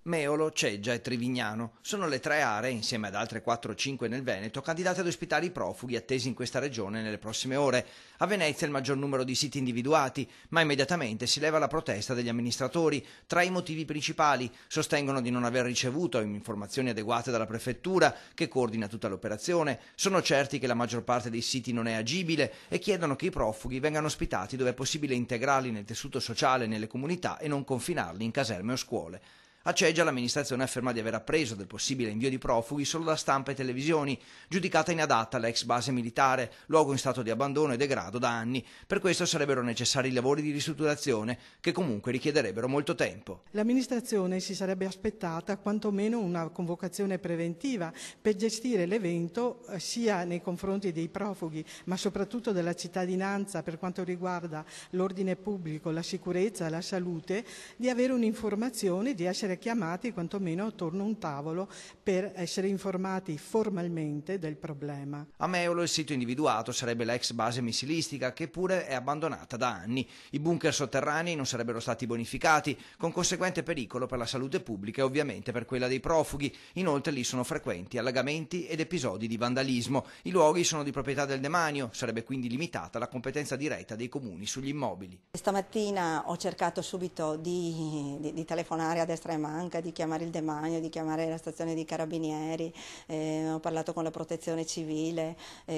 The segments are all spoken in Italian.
Meolo, Ceggia e Trivignano sono le tre aree, insieme ad altre 4 o 5 nel Veneto, candidate ad ospitare i profughi attesi in questa regione nelle prossime ore. A Venezia il maggior numero di siti individuati, ma immediatamente si leva la protesta degli amministratori. Tra i motivi principali sostengono di non aver ricevuto informazioni adeguate dalla prefettura, che coordina tutta l'operazione, sono certi che la maggior parte dei siti non è agibile e chiedono che i profughi vengano ospitati dove è possibile integrarli nel tessuto sociale e nelle comunità e non confinarli in caserme o scuole. A Ceggia l'amministrazione afferma di aver appreso del possibile invio di profughi solo da stampa e televisioni, giudicata inadatta l'ex base militare, luogo in stato di abbandono e degrado da anni. Per questo sarebbero necessari lavori di ristrutturazione che comunque richiederebbero molto tempo. L'amministrazione si sarebbe aspettata quantomeno una convocazione preventiva per gestire l'evento sia nei confronti dei profughi ma soprattutto della cittadinanza per quanto riguarda l'ordine pubblico, la sicurezza e la salute, di avere un'informazione, di essere chiamati quantomeno attorno a un tavolo per essere informati formalmente del problema. A Meolo il sito individuato sarebbe la ex base missilistica, che pure è abbandonata da anni. I bunker sotterranei non sarebbero stati bonificati, con conseguente pericolo per la salute pubblica e ovviamente per quella dei profughi. Inoltre lì sono frequenti allagamenti ed episodi di vandalismo. I luoghi sono di proprietà del demanio, sarebbe quindi limitata la competenza diretta dei comuni sugli immobili. Stamattina ho cercato subito di telefonare a destra e manca, di chiamare il demanio, di chiamare la stazione di carabinieri, ho parlato con la protezione civile,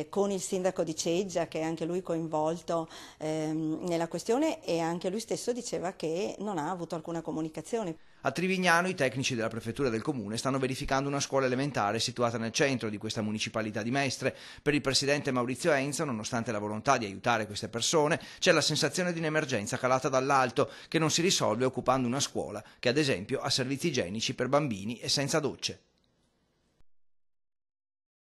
con il sindaco di Ceggia, che è anche lui coinvolto nella questione, e anche lui stesso diceva che non ha avuto alcuna comunicazione. A Trivignano i tecnici della prefettura del comune stanno verificando una scuola elementare situata nel centro di questa municipalità di Mestre. Per il presidente Maurizio Enzo, nonostante la volontà di aiutare queste persone, c'è la sensazione di un'emergenza calata dall'alto che non si risolve occupando una scuola che ad esempio ha servizi igienici per bambini e senza docce.